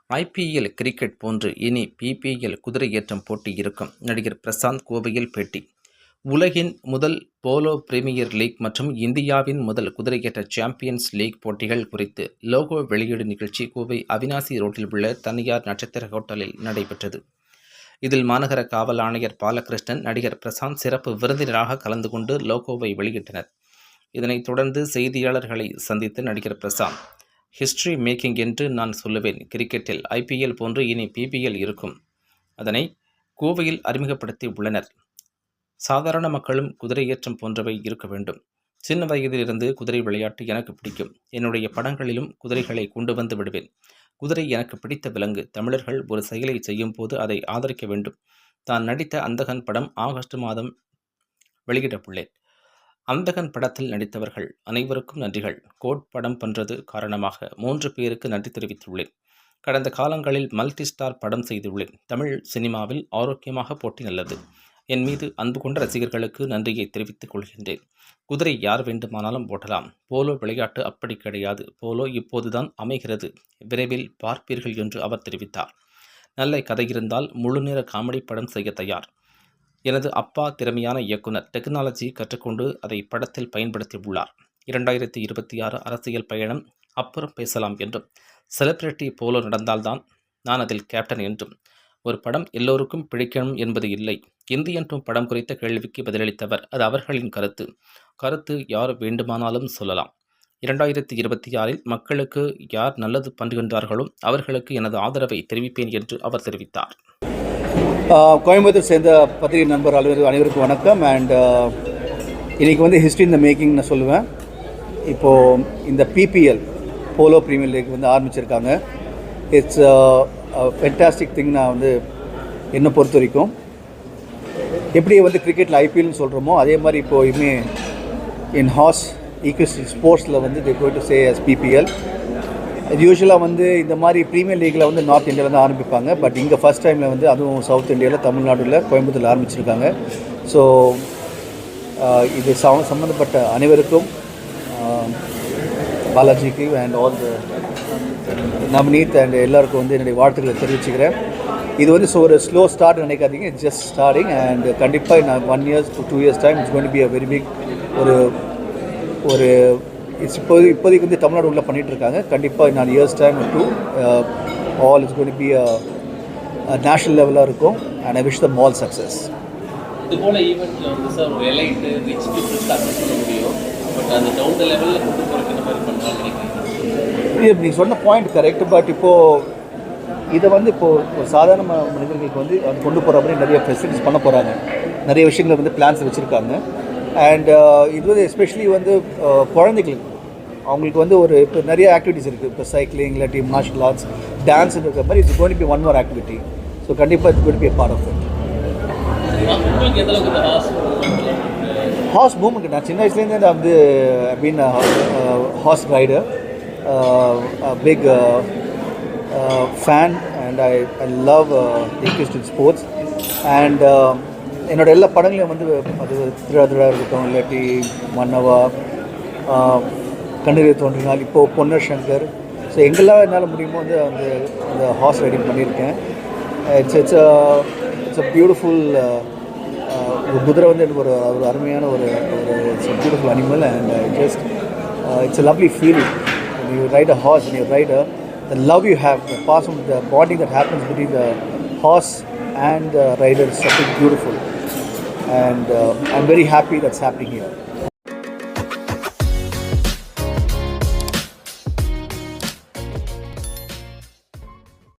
IPL cricket போன்று இனி BPL குதிரை ஏற்றம் போட்டி இருக்கும். நடிகர் பிரசாந்த் கோவையில் பேட்டி. உலகின் முதல் போலோ பிரீமியர் லீக் மற்றும் இந்தியாவின் முதல் குதிரையேற்ற சாம்பியன்ஸ் லீக் போட்டிகள் குறித்து லோகோ வெளியீடு நிகழ்ச்சி கோவை அவினாசி ரோட்டில் உள்ள தனியார் நட்சத்திர ஹோட்டலில் நடைபெற்றது. இதில் மாநகர காவல் ஆணையர் பாலகிருஷ்ணன், நடிகர் பிரசாந்த் சிறப்பு விருந்தினராக கலந்து கொண்டு லோகோவை வெளியிட்டனர். இதனைத் தொடர்ந்து செய்தியாளர்களை சந்தித்த நடிகர் பிரசாந்த், ஹிஸ்டரி மேக்கிங் என்று நான் சொல்லுவேன். கிரிக்கெட்டில் ஐபிஎல் போன்று இனி பிபிஎல் இருக்கும். அதனை கோவையில் அறிமுகப்படுத்தி உள்ளனர். சாதாரண மக்களும் குதிரை ஏற்றம் போன்றவை இருக்க வேண்டும். சின்ன வயதிலிருந்து குதிரை விளையாட்டு எனக்கு பிடிக்கும். என்னுடைய படங்களிலும் குதிரைகளை கொண்டு வந்து விடுவேன். குதிரை எனக்கு பிடித்த விலங்கு. தமிழர்கள் ஒரு செயலை செய்யும் போது அதை ஆதரிக்க வேண்டும். தான் நடித்த அந்தகன் படம் ஆகஸ்ட் மாதம் வெளியிடப்பட்டுள்ளேன். அந்தகன் படத்தில் நடித்தவர்கள் அனைவருக்கும் நன்றிகள். கோட் படம் பண்றது காரணமாக 3 பேருக்கு நன்றி தெரிவித்துள்ளேன். கடந்த காலங்களில் மல்டி ஸ்டார் படம் செய்துள்ளேன். தமிழ் சினிமாவில் ஆரோக்கியமாக போட்டி நல்லது. என் மீது அன்பு கொண்ட ரசிகர்களுக்கு நன்றியை தெரிவித்துக் கொள்கின்றேன். குதிரை யார் வேண்டுமானாலும் ஓட்டலாம். போலோ விளையாட்டு அப்படி கிடையாது. போலோ இப்போதுதான் அமைகிறது. விரைவில் பார்ப்பீர்கள் என்று அவர் தெரிவித்தார். நல்ல கதை இருந்தால் முழுநேர காமெடி படம் செய்ய தயார். எனது அப்பா திறமையான இயக்குனர். டெக்னாலஜி கற்றுக்கொண்டு அதை படத்தில் பயன்படுத்தி உள்ளார். 2026 அரசியல் பயணம் அப்புறம் பேசலாம் என்றும், செலிபிரிட்டி போலோ நடந்தால்தான் நான் அதில் கேப்டன் என்றும், ஒரு படம் எல்லோருக்கும் பிடிக்கணும் என்பது இல்லை. இந்தியன் 2 படம் குறித்த கேள்விக்கு பதிலளித்தவர், அது அவர்களின் கருத்து யார் வேண்டுமானாலும் சொல்லலாம். 2026 மக்களுக்கு யார் நல்லது பண்ணுகின்றார்களோ அவர்களுக்கு எனது ஆதரவை தெரிவிப்பேன் என்று அவர் தெரிவித்தார். கோயம்புத்தூர் சேர்ந்த பத்திரிகை நண்பர் அனைவருக்கும் வணக்கம். அண்ட் இன்றைக்கி வந்து ஹிஸ்ட்ரி இந்த மேக்கிங் நான் சொல்லுவேன். இப்போது இந்த பிபிஎல் போலோ ப்ரீமியர் லீக் வந்து ஆரம்பிச்சிருக்காங்க. It's fantastic thing. நான் வந்து என்னை பொறுத்த வரைக்கும் எப்படி வந்து கிரிக்கெட்டில் ஐபிஎல்னு சொல்கிறோமோ அதே மாதிரி இப்போது இனிமே இன் ஹார்ஸ் ஈக்விட்டி ஸ்போர்ட்ஸில் வந்து they going to say as BPL. இது யூஸ்வலாக வந்து இந்த மாதிரி ப்ரீமியர் லீக்கில் வந்து நார்த் இந்தியாவில் தான் ஆரம்பிப்பாங்க. பட் இங்கே ஃபஸ்ட் டைமில் வந்து அதுவும் சவுத் இந்தியாவில் தமிழ்நாட்டில் கோயம்புத்தூரில் ஆரம்பிச்சிருக்காங்க. ஸோ இது சம்மந்தப்பட்ட அனைவருக்கும் பாலாஜிக்கு and all the Navneeth and எல்லாருக்கும் வந்து என்னுடைய வாழ்த்துக்களை தெரிவிச்சுக்கிறேன். இது வந்து ஒரு ஸ்லோ ஸ்டார்ட் நினைக்காதீங்க. It's just starting. அண்ட் கண்டிப்பாக நான் 1 years to 2 years time it's going to be a very big ஒரு இப்போதைக்கு வந்து தமிழ்நாடு உள்ள பண்ணிகிட்ருக்காங்க. கண்டிப்பாக நான் years time to all it's going to be a national லெவலாக இருக்கும். And I wish them all success. இதுபோல் ஈவெண்ட்டில் வந்து சார் ஒரு எலைட்டு ரிச் பீப்புள்ஸ் அக்சஸ் பண்ண முடியும். பட் அந்த டவுன் த லெவலில் கொண்டு போகிறதுக்கு இந்த மாதிரி பண்ணலாம் நினைக்கிறேன். நீங்கள் சொன்ன பாயிண்ட் கரெக்ட். பட் இப்போது இதை வந்து இப்போது சாதாரண மனிதர்களுக்கு வந்து அது கொண்டு போகிற மாதிரி நிறைய ஃபெசிலிட்டிஸ் பண்ண போகிறாங்க. நிறைய விஷயங்கள் வந்து பிளான்ஸ் வச்சுருக்காங்க. அண்ட் இது வந்து எஸ்பெஷலி வந்து குழந்தைகளுக்கு அவங்களுக்கு வந்து ஒரு இப்போ நிறைய ஆக்டிவிட்டிஸ் இருக்குது. இப்போ சைக்கிளிங், இல்லாட்டி மார்ஷல் ஆர்ட்ஸ், டான்ஸ் இருக்கிற மாதிரி it's going to be one more activity. So கண்டிப்பாக it's going to be a part of it. Horse movement நான் சின்ன வயசுலேருந்தே நான் வந்து been horse rider, big fan. And I love equity sports. And என்னோட எல்லா படங்களையும் வந்து அது திருடா இருக்கட்டும், இல்லாட்டி மன்னவா, கண்ணீரை தோன்றினால், இப்போது பொன்னர் சங்கர். ஸோ எங்கெல்லாம் என்னால் முடியுமோ வந்து அந்த ஹார்ஸ் ரைடிங் பண்ணியிருக்கேன். It's a beautiful. ஒரு குதிரை வந்து எனக்கு ஒரு அருமையான ஒரு it's a beautiful animal. And it's a lovely feeling. You ride a horse and you ride the love you have, the passion, the bonding that happens between the horse and the rider is something beautiful. And I'm very happy that's happening here.